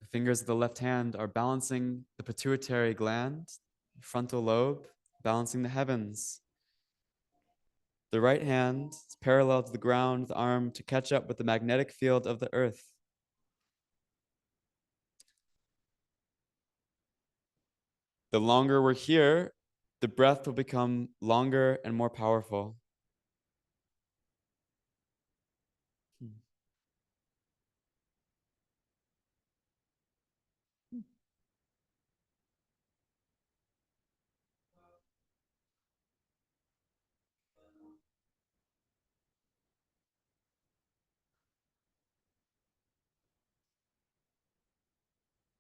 The fingers of the left hand are balancing the pituitary gland, frontal lobe, balancing the heavens. The right hand is parallel to the ground, the arm to catch up with the magnetic field of the earth. The longer we're here, the breath will become longer and more powerful.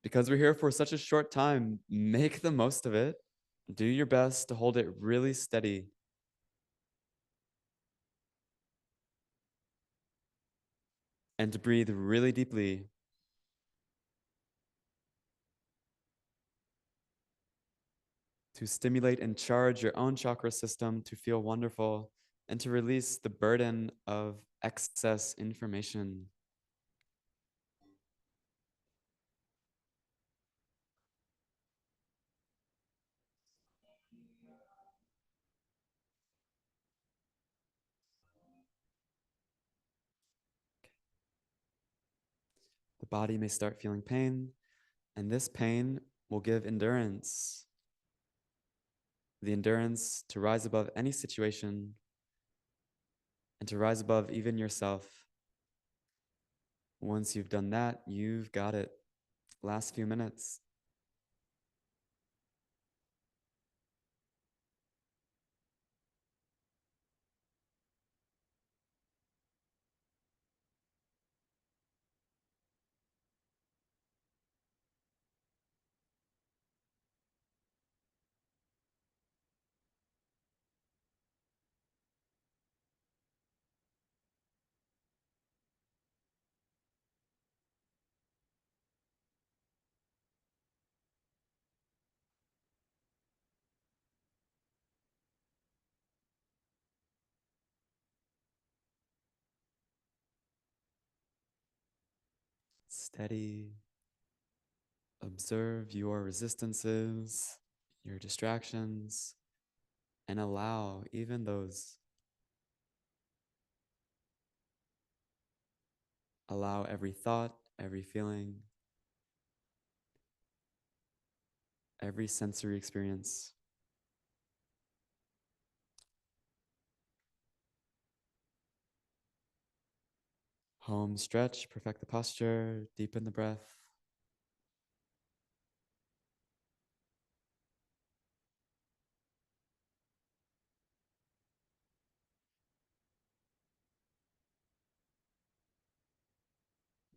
Because we're here for such a short time, make the most of it. Do your best to hold it really steady. And to breathe really deeply. To stimulate and charge your own chakra system to feel wonderful and to release the burden of excess information. The body may start feeling pain, and this pain will give endurance. The endurance to rise above any situation and to rise above even yourself. Once you've done that, you've got it. Last few minutes. Steady. Observe your resistances, your distractions, and allow even those. Allow every thought, every feeling, every sensory experience. Home stretch, perfect the posture, deepen the breath.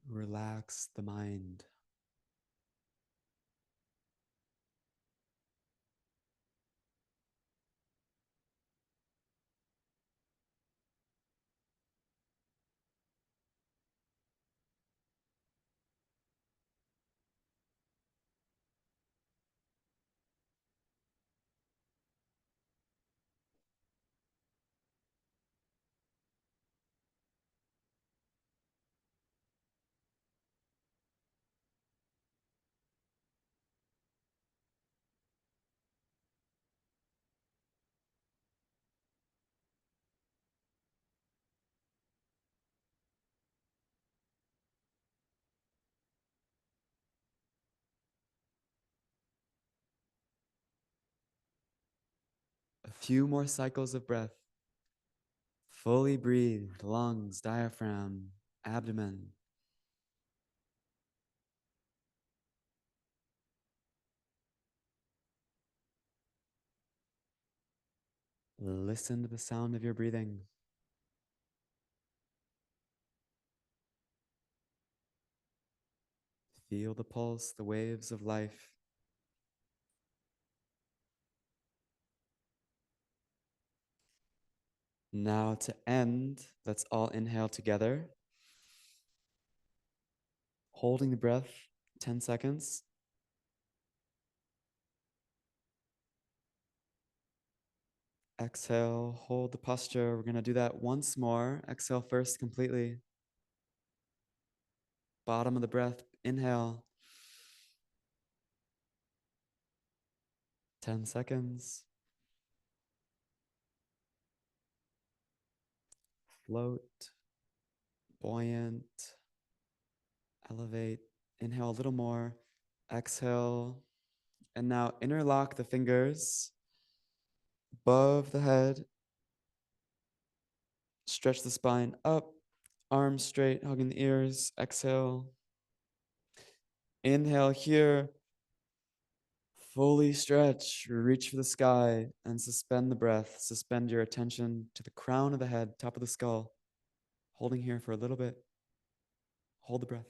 Relax the mind. A few more cycles of breath. Fully breathe, lungs, diaphragm, abdomen. Listen to the sound of your breathing. Feel the pulse, the waves of life. Now to end, let's all inhale together. Holding the breath 10 seconds. Exhale, hold the posture. We're going to do that once more. Exhale first completely. Bottom of the breath, inhale. 10 seconds. Float, buoyant, elevate. Inhale a little more. Exhale. And now interlock the fingers above the head. Stretch the spine up, arms straight, hugging the ears. Exhale. Inhale here. Fully stretch, reach for the sky, and suspend the breath. Suspend your attention to the crown of the head, top of the skull. Holding here for a little bit. Hold the breath.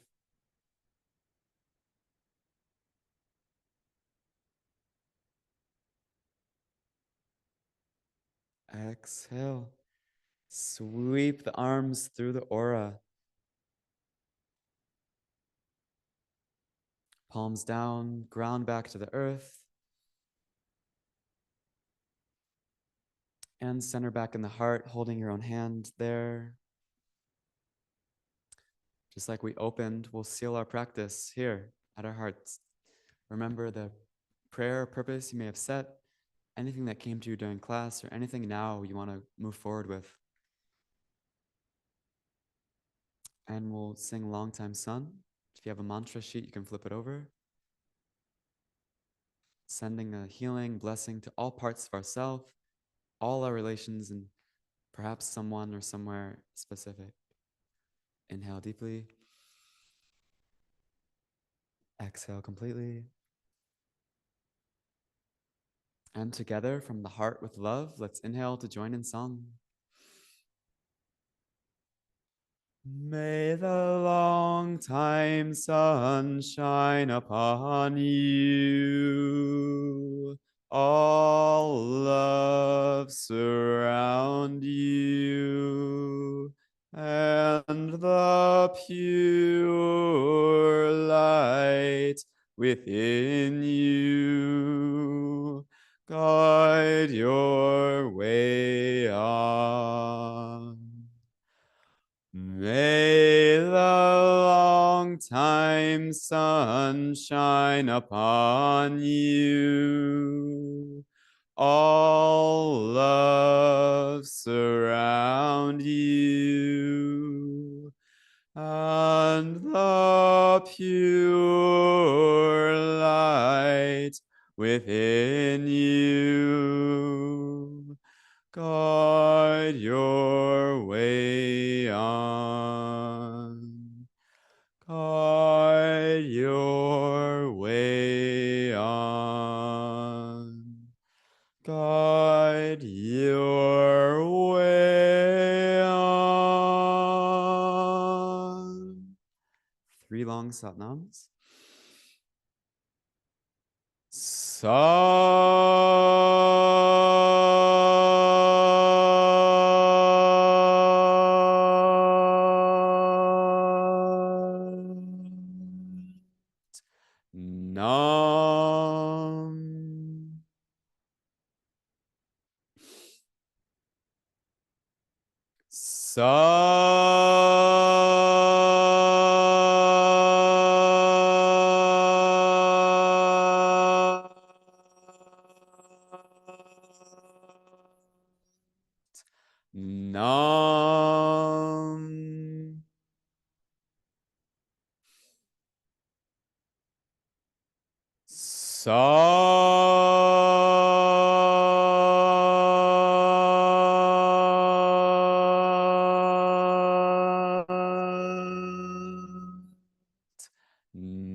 Exhale. Sweep the arms through the aura. Palms down, ground back to the earth. And center back in the heart, holding your own hand there. Just like we opened, we'll seal our practice here at our hearts. Remember the prayer or purpose you may have set, anything that came to you during class, or anything now you want to move forward with. And we'll sing Long Time Sun. If you have a mantra sheet, you can flip it over. Sending a healing blessing to all parts of ourself, all our relations, and perhaps someone or somewhere specific. Inhale deeply. Exhale completely. And together from the heart with love, let's inhale to join in song. May the long time sun shine upon you. All love surround you. And the pure light within you guide your way on. May the long time sun shine upon you. All love surround you. And the pure light within you guide your way on. Guide your way on. Guide your way on. 3 long satnams. Nam. Nam.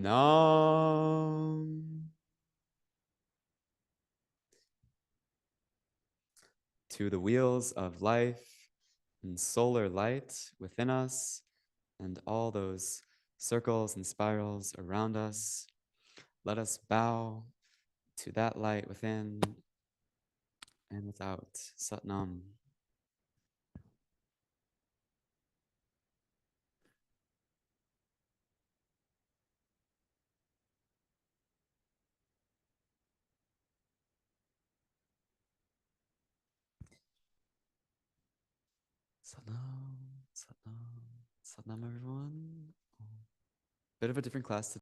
Nam. To the wheels of life and solar light within us and all those circles and spirals around us, let us bow to that light within and without. Satnam. Satnam, Satnam, Satnam, everyone. Bit of a different class